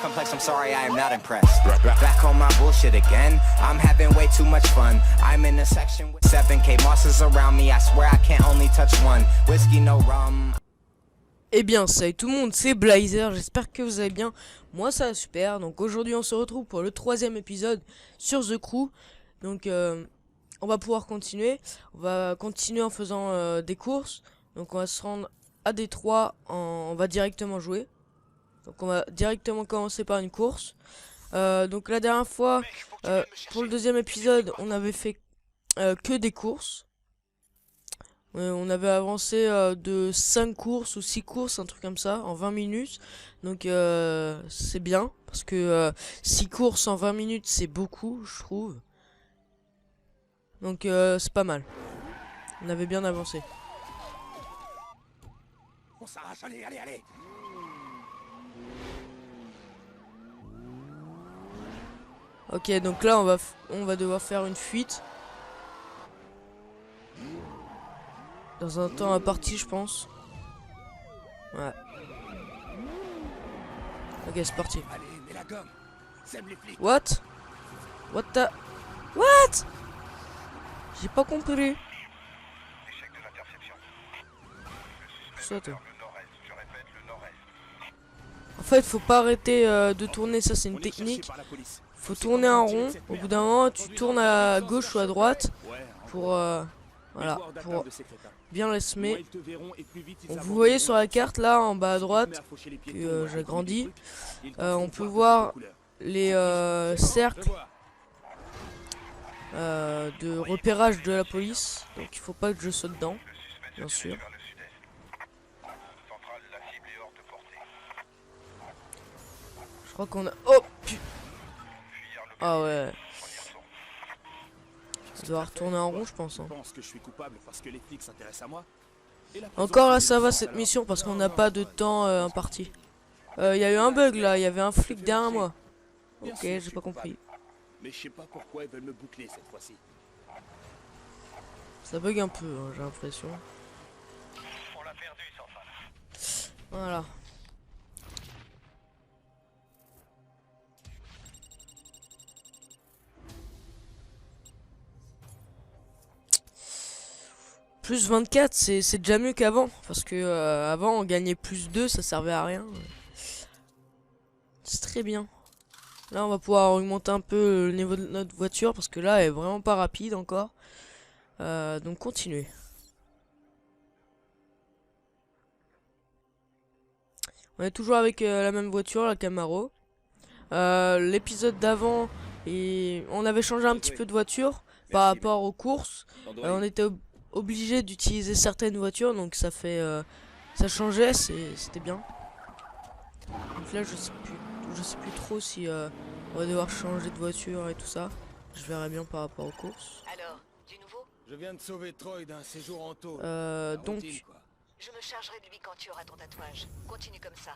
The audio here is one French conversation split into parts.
complex, I'm sorry, I am not impressed. Back on my bullshit again. I'm having way too much fun. I'm in a section with 7K bosses around me. I swear I can't only touch one. Whiskey, no rum. Eh bien, salut tout le monde, c'est Blazer, j'espère que vous allez bien. Moi ça va super, donc aujourd'hui on se retrouve pour le 3e épisode sur The Crew. Donc on va pouvoir continuer, on va continuer en faisant des courses. Donc on va se rendre à Détroit, on va directement jouer. Donc on va directement commencer par une course. Donc la dernière fois, pour le 2e épisode, on avait fait que des courses. On avait avancé de 5 courses ou 6 courses, un truc comme ça, en 20 minutes. Donc c'est bien, parce que 6 courses en 20 minutes, c'est beaucoup, je trouve. Donc c'est pas mal. On avait bien avancé. On s'arrache, allez, allez, allez. Ok, donc là on va devoir faire une fuite. Dans un temps imparti, je pense. Ouais. Ok, c'est parti. Allez, mets la gomme. Sème les flics. What? What the... What? J'ai pas compris. Échec de l'interception. Ça, toi. Le nord-est, je répète, le nord-est. En fait, faut pas arrêter de tourner, ça c'est une On est cherché technique. par la police. Faut C'est tourner comment en on tire rond. cette Au merde. bout d'un moment, tu On tournes verra à bien gauche sans ou à droite Ouais, pour encore. voilà, Mémoire d'atteinte pour de ces crétins. bien les Moins semer. ils te verront et plus vite ils Donc, vous abandonneront. voyez sur la carte là en bas à Si tu te droite mets à faucher les que piétons, j'ai à grandi. des trucs, ils te On font peut de voir toutes les couleurs. les C'est bon, cercles je vois. de repérage de la police. Donc il faut pas que je saute dedans, bien sûr. Vers le sud-est. Centrale, la cible est hors de portée. Je crois qu'on a... Oh putain. Fuyard le Ah ouais. premier tour. On doit retourner en rond, je pense. Je pense que je suis coupable parce que les flics s'intéressent à moi. Et la Encore là présence ça des va flics, cette alors. mission parce qu'on Non, n'a non, pas de non, temps non, imparti. Il y a eu un bug là, il y avait un flic derrière moi. Bien Ok, sûr, je j'ai suis pas coupable. compris. Mais je sais pas pourquoi ils veulent me boucler cette fois-ci. Ça bug un peu, hein, j'ai l'impression. On l'a perdu, centrale. Voilà. Plus 24, c'est déjà mieux qu'avant. Parce que avant, on gagnait plus 2, ça servait à rien. C'est très bien. Là, on va pouvoir augmenter un peu le niveau de notre voiture. Parce que là, elle est vraiment pas rapide encore. Donc, continuez. On est toujours avec la même voiture, la Camaro. L'épisode d'avant, on avait changé un petit peu de voiture par Merci, rapport aux courses. On était obligé d'utiliser certaines voitures, donc ça fait, ça changeait, c'était bien. Donc là, je sais plus trop si on va devoir changer de voiture et tout ça. Je verrai bien par rapport aux courses. Alors, du nouveau? Je viens de sauver Troy d'un séjour en tôle. Donc, Routine, quoi. Je me chargerai de lui quand tu auras ton tatouage. Continue comme ça.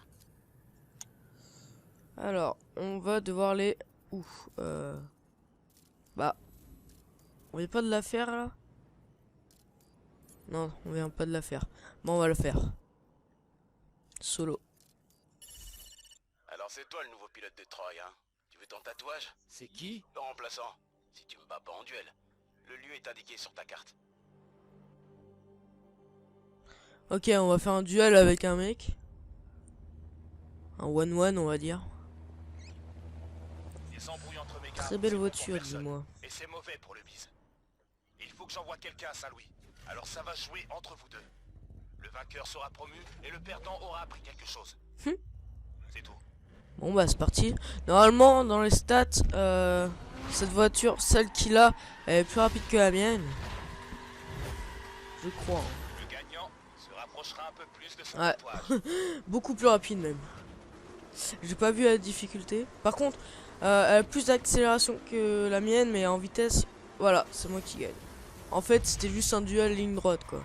alors, on va devoir les... Ouh, bah, on vient pas de la faire là? Non, on vient pas de la faire. Bon, on va le faire. Solo. Alors c'est toi le nouveau pilote de Troy, hein? Tu veux ton tatouage? C'est qui? Le remplaçant. Si tu me bats pas en duel. Le lieu est indiqué sur ta carte. Ok, on va faire un duel avec un mec. Un 1-1, on va dire. Des embrouilles entre mes Très belle voiture, dis-moi. Et c'est mauvais pour le bise. Il faut que j'envoie quelqu'un à Saint-Louis. Alors ça va jouer entre vous deux. Le vainqueur sera promu et le perdant aura appris quelque chose. C'est tout. Bon bah c'est parti. Normalement dans les stats, cette voiture, celle qu'il a, elle est plus rapide que la mienne. Je crois. Le gagnant se rapprochera un peu plus de son Ouais. tatouage. Beaucoup plus rapide même. J'ai pas vu la difficulté. Par contre, elle a plus d'accélération que la mienne, mais en vitesse, voilà, c'est moi qui gagne. En fait, c'était juste un duel ligne droite quoi.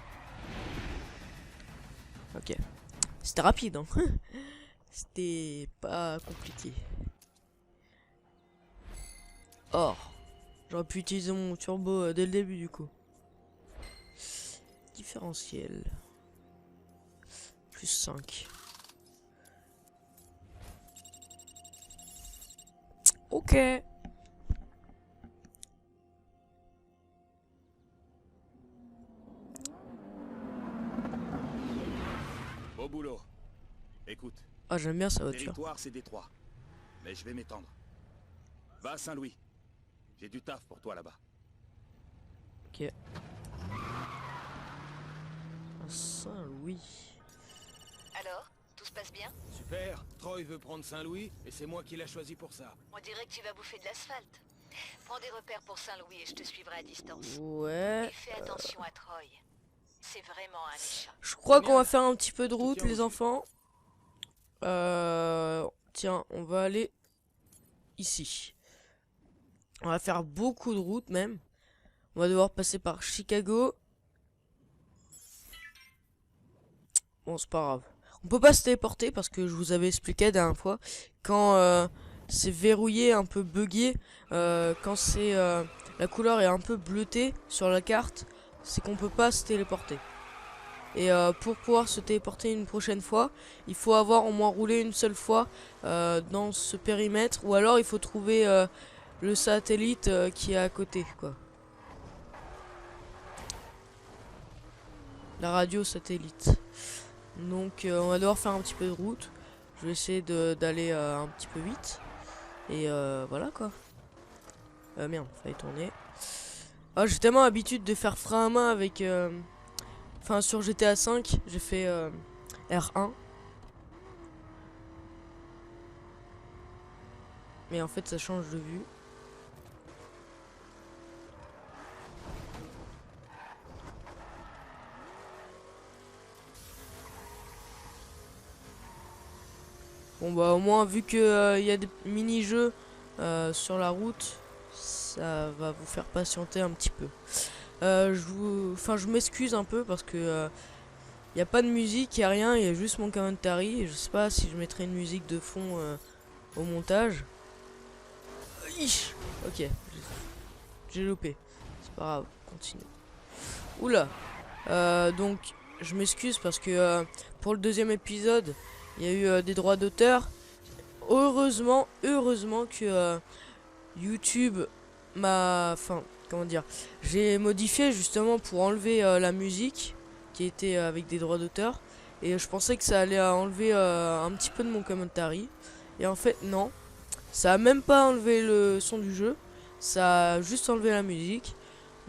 Ok. C'était rapide hein. C'était pas compliqué. Or, j'aurais pu utiliser mon turbo dès le début du coup. Différentiel. Plus 5. Ok. Beau boulot. Écoute, Ah, j'aime bien sa le voiture. territoire c'est Détroit. Mais je vais m'étendre. Va à Saint-Louis. J'ai du taf pour toi là-bas. Ok. À Saint-Louis. Alors, tout se passe bien? Super, Troy veut prendre Saint-Louis et c'est moi qui l'ai choisi pour ça. On dirait que tu vas bouffer de l'asphalte. Prends des repères pour Saint-Louis et je te suivrai à distance. Ouais. Et fais attention à Troy. C'est vraiment un méchant. Je crois qu'on Génial. va faire un petit peu de route, tiens au les jus. enfants. Tiens, on va aller ici. On va faire beaucoup de route même. On va devoir passer par Chicago. Bon, c'est pas grave. On peut pas se téléporter parce que je vous avais expliqué la dernière fois. Quand c'est verrouillé, un peu buggé, quand c'est la couleur est un peu bleutée sur la carte, c'est qu'on peut pas se téléporter. Et pour pouvoir se téléporter une prochaine fois, il faut avoir au moins roulé une seule fois dans ce périmètre. Ou alors il faut trouver le satellite qui est à côté, quoi. La radio satellite. Donc on va devoir faire un petit peu de route. Je vais essayer d'aller un petit peu vite. Et voilà quoi. Merde, fallait tourner. Ah, j'ai tellement l'habitude de faire frein à main avec... Enfin, sur GTA 5, j'ai fait R1. Mais en fait, ça change de vue. Bon bah au moins vu que y a des mini-jeux sur la route, ça va vous faire patienter un petit peu. Je m'excuse un peu parce que y a pas de musique, y a rien, y a juste mon commentary. Et je sais pas si je mettrai une musique de fond au montage. Ish. Ok, j'ai loupé. C'est pas grave, continue. Oula. Donc je m'excuse parce que pour le deuxième épisode, il y a eu des droits d'auteur. Heureusement que YouTube m'a... Enfin, comment dire, j'ai modifié justement pour enlever la musique qui était avec des droits d'auteur. Et je pensais que ça allait enlever un petit peu de mon commentary. Et en fait, non. Ça a même pas enlevé le son du jeu. Ça a juste enlevé la musique.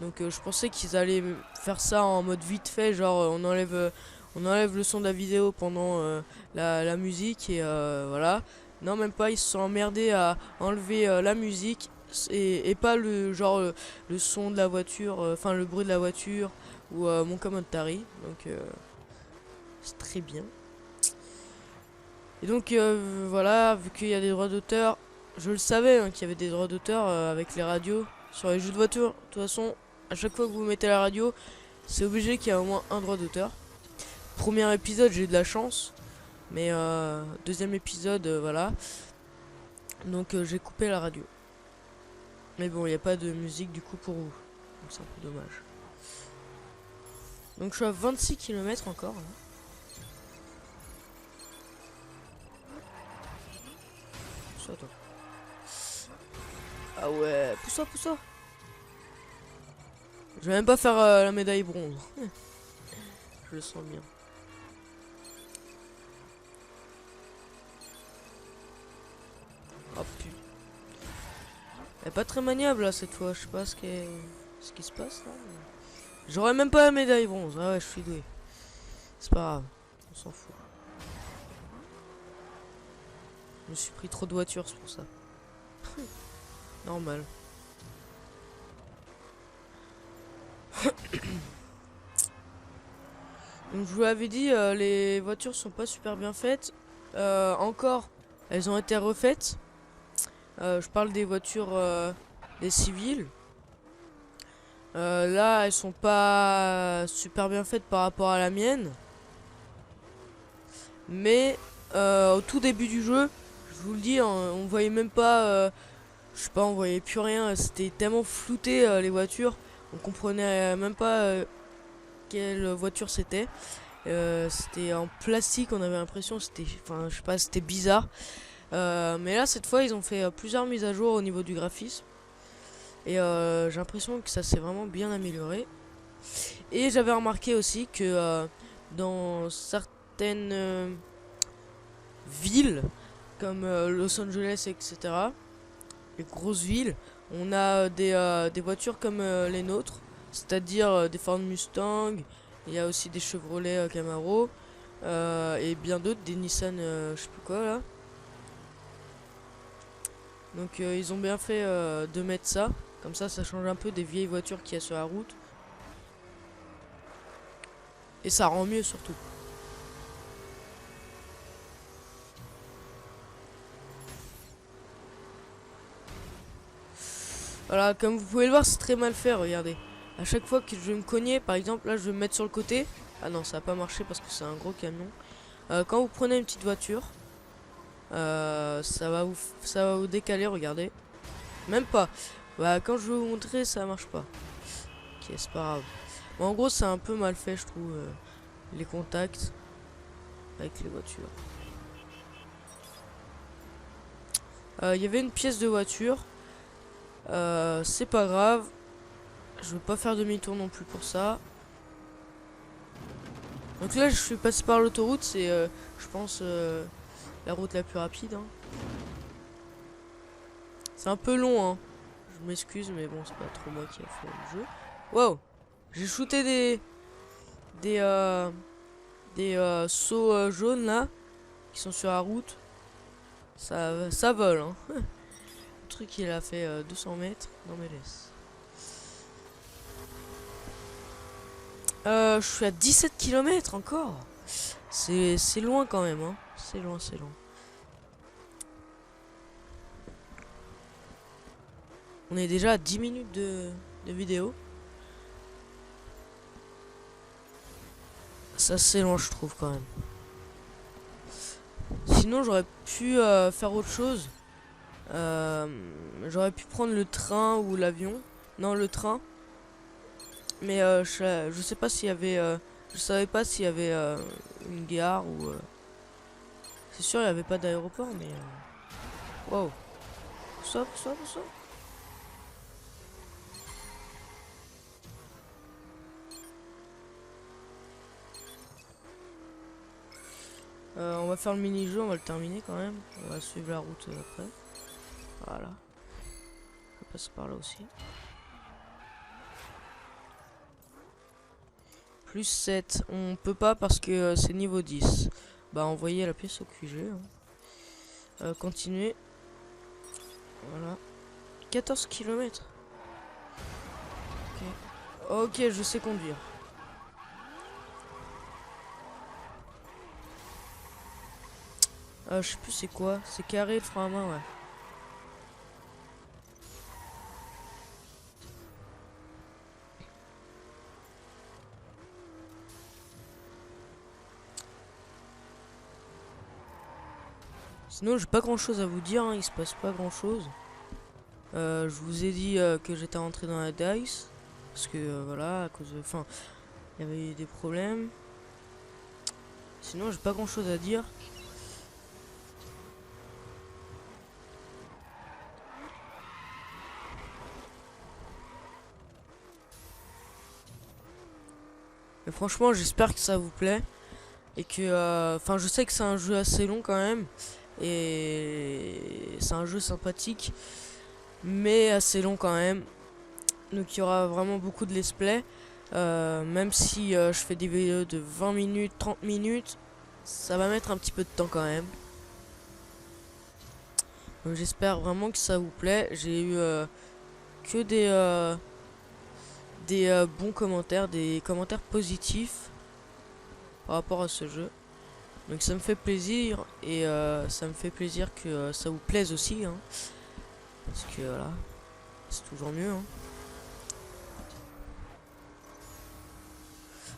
Donc je pensais qu'ils allaient faire ça en mode vite fait. Genre on enlève le son de la vidéo pendant la musique. Et voilà. Non, même pas. Ils se sont emmerdés à enlever la musique. Et pas le genre le son de la voiture, enfin le bruit de la voiture ou mon commentary. Donc c'est très bien. Et donc voilà, vu qu'il y a des droits d'auteur, je le savais hein, qu'il y avait des droits d'auteur avec les radios sur les jeux de voiture. De toute façon, à chaque fois que vous mettez la radio, c'est obligé qu'il y a au moins un droit d'auteur. Premier épisode, j'ai eu de la chance, mais deuxième épisode, voilà. Donc j'ai coupé la radio. Mais bon, il n'y a pas de musique du coup pour vous. Donc c'est un peu dommage. Donc je suis à 26 km encore. Hein. Ça, toi. Ah ouais, pousse-toi. Je vais même pas faire la médaille bronze. Je le sens bien. Oh putain. Elle est pas très maniable là cette fois, je sais pas ce qui se passe là. J'aurais même pas la médaille bronze, ah ouais je suis doué. C'est pas grave, on s'en fout. Je me suis pris trop de voitures, c'est pour ça. Normal. Donc je vous l'avais dit, les voitures sont pas super bien faites. Encore, elles ont été refaites. Je parle des voitures des civils. Là, elles sont pas super bien faites par rapport à la mienne. Mais au tout début du jeu, je vous le dis, on voyait même pas... je sais pas, on voyait plus rien. C'était tellement flouté les voitures. On comprenait même pas quelle voiture c'était. C'était en plastique, on avait l'impression, c'était... Enfin, je sais pas, c'était bizarre. Mais là cette fois ils ont fait plusieurs mises à jour au niveau du graphisme. Et j'ai l'impression que ça s'est vraiment bien amélioré. Et j'avais remarqué aussi que dans certaines villes comme Los Angeles, etc., les grosses villes, on a des voitures comme les nôtres, c'est-à-dire des Ford Mustang, il y a aussi des Chevrolet Camaro, et bien d'autres, des Nissan je sais plus quoi là. Donc ils ont bien fait de mettre ça, comme ça change un peu des vieilles voitures qu'il y a sur la route. Et ça rend mieux surtout. Voilà, comme vous pouvez le voir, c'est très mal fait, regardez. À chaque fois que je vais me cogner, par exemple, là je vais me mettre sur le côté. Ah non, ça va pas marcher parce que c'est un gros camion. Quand vous prenez une petite voiture, ça va vous décaler, regardez. Même pas. Bah, quand je vais vous montrer, ça marche pas. Ok, c'est pas grave. Bon, en gros, c'est un peu mal fait, je trouve, les contacts avec les voitures. Il y avait une pièce de voiture. C'est pas grave. Je veux pas faire demi-tour non plus pour ça. Donc là, je suis passé par l'autoroute. C'est, je pense, la route la plus rapide. Hein. C'est un peu long, hein. Je m'excuse, mais bon, c'est pas trop moi qui a fait le jeu. Wow! J'ai shooté des sauts jaunes là, qui sont sur la route. Ça vole, hein. Le truc, il a fait 200 mètres. Non, mais laisse. Je suis à 17 km encore. C'est loin quand même, hein. C'est loin, c'est loin. On est déjà à 10 minutes de vidéo. Ça c'est long, je trouve, quand même. Sinon j'aurais pu faire autre chose. J'aurais pu prendre le train ou l'avion. Non, le train. Mais je sais pas s'il y avait je savais pas s'il y avait une gare ou c'est sûr il y avait pas d'aéroport, mais wow. Ça. On va faire le mini-jeu, on va le terminer quand même. On va suivre la route après. Voilà. Je passe par là aussi. Plus 7. On peut pas parce que c'est niveau 10. Bah envoyer la pièce au QG. Hein. Continuer. Voilà. 14 km. Ok, je sais conduire. Je sais plus c'est quoi. C'est carré le frein à main, ouais. Sinon j'ai pas grand chose à vous dire, hein. Il se passe pas grand chose. Je vous ai dit que j'étais rentré dans la DICE. Parce que voilà, à cause de... Enfin, il y avait eu des problèmes. Sinon j'ai pas grand chose à dire. Mais franchement j'espère que ça vous plaît. Et que... Enfin je sais que c'est un jeu assez long quand même. Et c'est un jeu sympathique. Mais assez long quand même. Donc il y aura vraiment beaucoup de let's play. Même si je fais des vidéos de 20 minutes, 30 minutes. Ça va mettre un petit peu de temps quand même. Donc j'espère vraiment que ça vous plaît. J'ai eu que des bons commentaires, des commentaires positifs par rapport à ce jeu. Donc ça me fait plaisir et ça me fait plaisir que ça vous plaise aussi, hein. Parce que voilà, c'est toujours mieux, hein.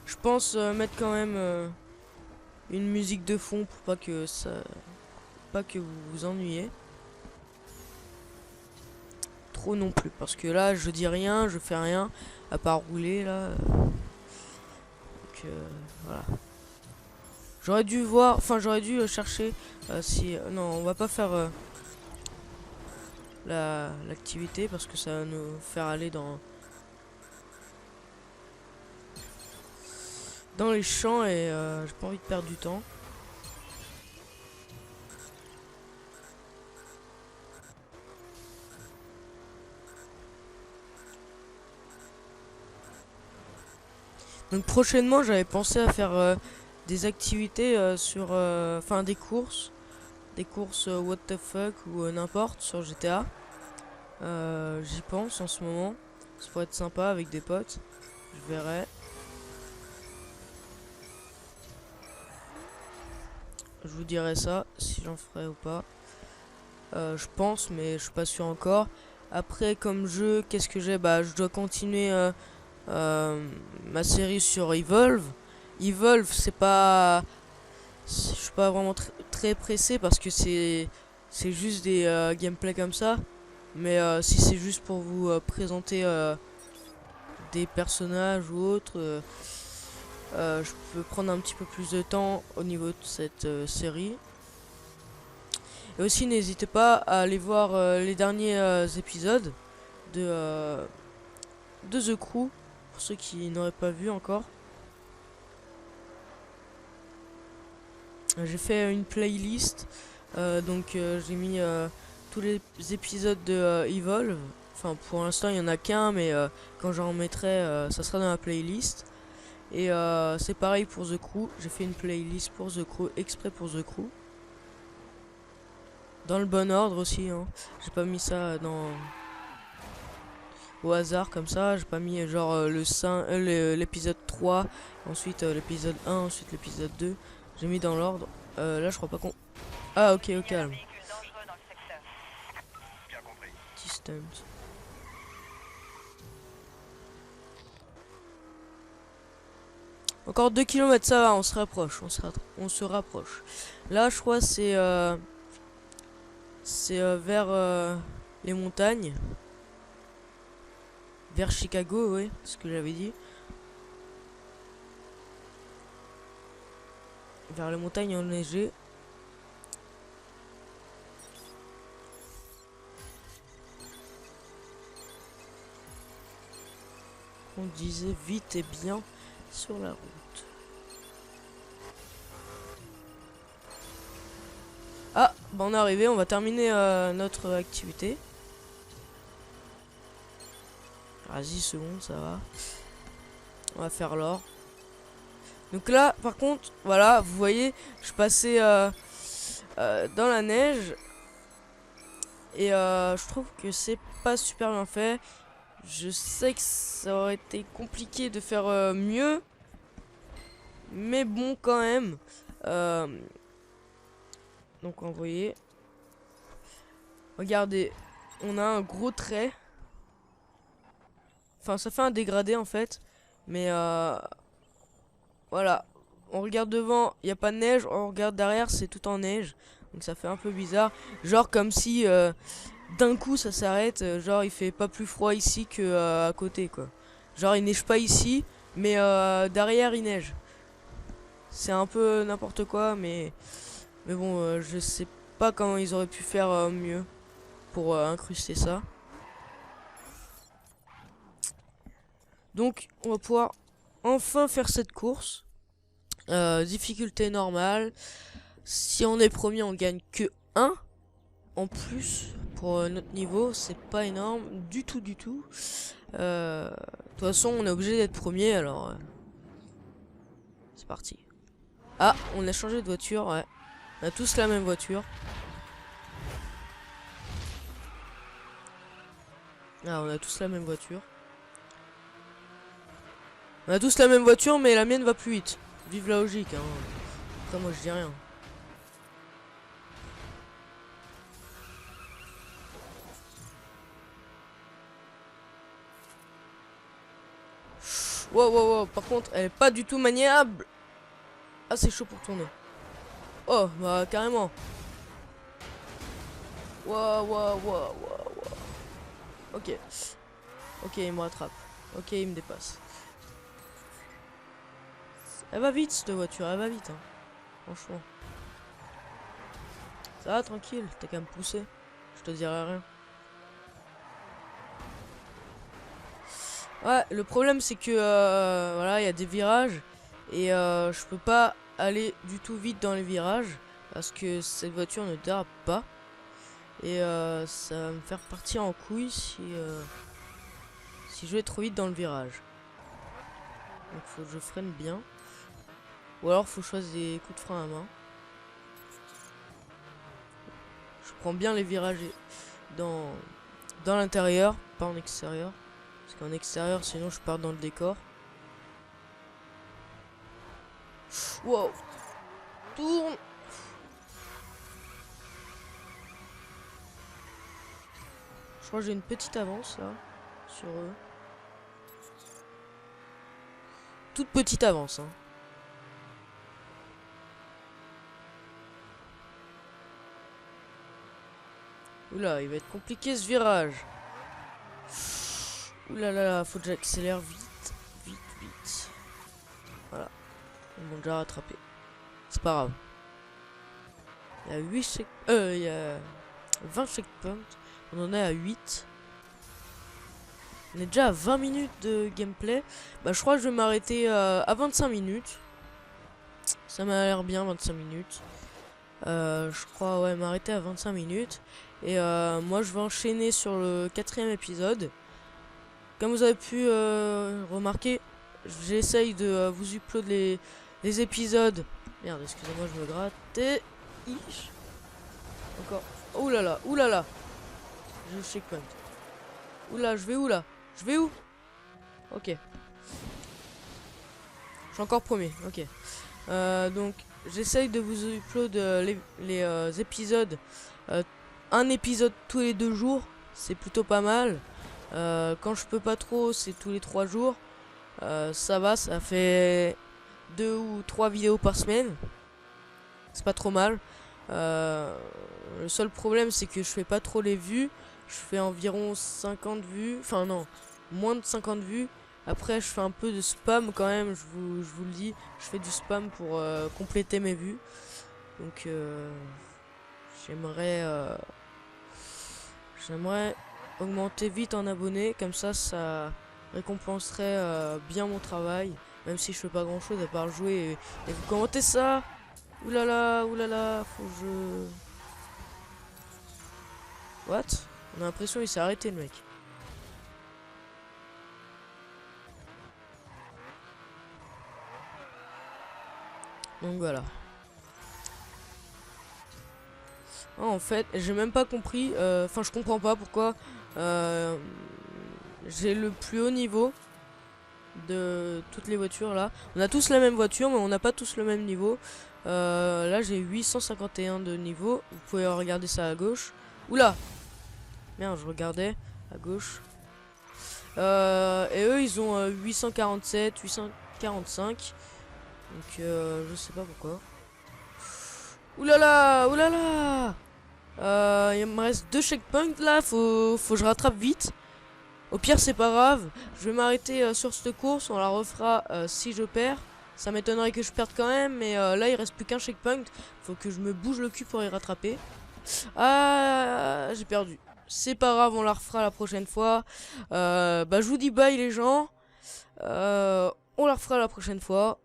Je pense mettre quand même une musique de fond pour pas que vous vous ennuyez trop non plus, parce que là je dis rien, je fais rien à part rouler là. Donc voilà. J'aurais dû voir, enfin j'aurais dû chercher si... non, on va pas faire l'activité parce que ça va nous faire aller dans les champs et j'ai pas envie de perdre du temps. Donc prochainement j'avais pensé à faire des activités sur enfin des courses what the fuck ou n'importe sur GTA. J'y pense en ce moment, ça pourrait être sympa avec des potes, je verrai. Je vous dirai ça si j'en ferai ou pas. Je pense mais je suis pas sûr encore. Après comme jeu qu'est-ce que j'ai, bah je dois continuer ma série sur Evolve. Evolve c'est pas, je suis pas vraiment très pressé parce que c'est juste des gameplays comme ça, mais si c'est juste pour vous présenter des personnages ou autres, je peux prendre un petit peu plus de temps au niveau de cette série. Et aussi n'hésitez pas à aller voir les derniers épisodes de The Crew pour ceux qui n'auraient pas vu encore. J'ai fait une playlist, donc j'ai mis tous les épisodes de Evolve. Enfin pour l'instant il y en a qu'un, mais quand j'en mettrai ça sera dans la playlist. Et c'est pareil pour The Crew, j'ai fait une playlist pour The Crew, exprès pour The Crew. Dans le bon ordre aussi, hein. J'ai pas mis ça au hasard comme ça, j'ai pas mis genre l'épisode 3, ensuite l'épisode 1, ensuite l'épisode 2. J'ai mis dans l'ordre. Là je crois pas qu'on... Ah ok, au calme. Distant. Encore 2 km, ça va, on se rapproche, on se rapproche. Là je crois c'est vers les montagnes. Vers Chicago, oui, c'est ce que j'avais dit. Vers les montagnes enneigées. On disait vite et bien sur la route. Ah, bah on est arrivé, on va terminer notre activité. Ah, 10 secondes, ça va. On va faire l'or. Donc là, par contre, voilà, vous voyez, je passais dans la neige. Et je trouve que c'est pas super bien fait. Je sais que ça aurait été compliqué de faire mieux. Mais bon, quand même. Donc, vous voyez. Regardez, on a un gros trait. Enfin, ça fait un dégradé en fait. Mais voilà. On regarde devant, il n'y a pas de neige. On regarde derrière, c'est tout en neige. Donc ça fait un peu bizarre. Genre comme si d'un coup ça s'arrête. Genre il fait pas plus froid ici que à côté quoi. Genre il neige pas ici. Mais derrière il neige. C'est un peu n'importe quoi. Mais bon, je sais pas comment ils auraient pu faire mieux pour incruster ça. Donc on va pouvoir enfin faire cette course. Difficulté normale. Si on est premier on gagne que 1 en plus pour notre niveau. C'est pas énorme du tout du tout. De toute façon on est obligé d'être premier alors c'est parti. Ah on a changé de voiture, ouais. On a tous la même voiture. Ah on a tous la même voiture. On a tous la même voiture, mais la mienne va plus vite. Vive la logique, hein. Après, moi, je dis rien. Wow, wow, wow. Par contre, elle est pas du tout maniable. Ah, c'est chaud pour tourner. Oh, bah, carrément. Wow, wow, wow, wow, wow. Ok. Ok, il me rattrape. Ok, il me dépasse. Elle va vite cette voiture, elle va vite hein. Franchement. Ça va, tranquille, t'as qu'à me pousser. Je te dirai rien. Ouais, le problème c'est que voilà, il y a des virages et je peux pas aller du tout vite dans les virages parce que cette voiture ne dérape pas et ça va me faire partir en couille si je vais trop vite dans le virage. Donc faut que je freine bien ou alors faut que je fasse des coups de frein à main. Je prends bien les virages dans l'intérieur, pas en extérieur. Parce qu'en extérieur, sinon je pars dans le décor. Wow. Tourne. Je crois que j'ai une petite avance là sur eux. Toute petite avance, hein. Oula, il va être compliqué ce virage. Oula là, faut que j'accélère vite, vite, vite. Voilà, ils m'ont déjà rattrapé. C'est pas grave. Il y a 8 il y a 20 checkpoints. On en est à 8. On est déjà à 20 minutes de gameplay. Bah je crois que je vais m'arrêter à 25 minutes. Ça m'a l'air bien 25 minutes. Je crois ouais m'arrêter à 25 minutes. Et moi je vais enchaîner sur le 4e épisode. Comme vous avez pu remarquer, j'essaye de vous uploader les épisodes. Merde, excusez-moi, je me gratte. Et... Encore. Oh là là, oulala. J'ai le checkpoint. Oula, je vais où là? Je vais où? Ok. Je suis encore premier, ok. Donc, j'essaye de vous uploader les épisodes. Un épisode tous les 2 jours. C'est plutôt pas mal. Quand je peux pas trop, c'est tous les 3 jours. Ça va, ça fait 2 ou 3 vidéos par semaine. C'est pas trop mal. Le seul problème, c'est que je fais pas trop les vues. Je fais environ 50 vues. Enfin non, moins de 50 vues. Après, je fais un peu de spam quand même, je vous le dis. Je fais du spam pour compléter mes vues. Donc, j'aimerais augmenter vite en abonnés, comme ça récompenserait bien mon travail, même si je fais pas grand chose à part jouer et vous commentez ça. Oulala, oulala, faut que je... What? On a l'impression qu'il s'est arrêté le mec. Donc voilà. Oh, en fait, j'ai même pas compris. Enfin, je comprends pas pourquoi j'ai le plus haut niveau de toutes les voitures là. On a tous la même voiture, mais on n'a pas tous le même niveau. Là, j'ai 851 de niveau. Vous pouvez regarder ça à gauche. Oula! Merde, je regardais à gauche. Et eux, ils ont 847, 845. Donc, je sais pas pourquoi. Oulala, oulala. Il me reste 2 checkpoints là, faut que je rattrape vite. Au pire c'est pas grave, je vais m'arrêter sur cette course, on la refera si je perds. Ça m'étonnerait que je perde quand même, mais là il reste plus qu'un checkpoint. Faut que je me bouge le cul pour y rattraper. Ah, j'ai perdu. C'est pas grave, on la refera la prochaine fois. Bah je vous dis bye les gens. On la refera la prochaine fois.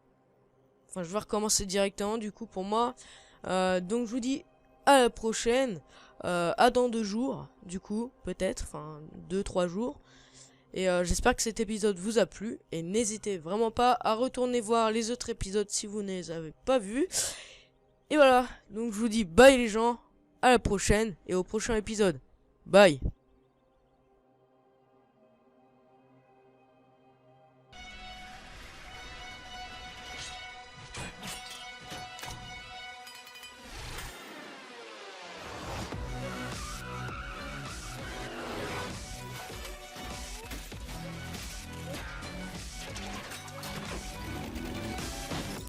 Enfin je vais recommencer directement du coup pour moi. Donc je vous dis à la prochaine, à dans 2 jours du coup peut-être, enfin 2-3 jours. Et j'espère que cet épisode vous a plu. Et n'hésitez vraiment pas à retourner voir les autres épisodes si vous ne les avez pas vus. Et voilà, donc je vous dis bye les gens, à la prochaine et au prochain épisode. Bye.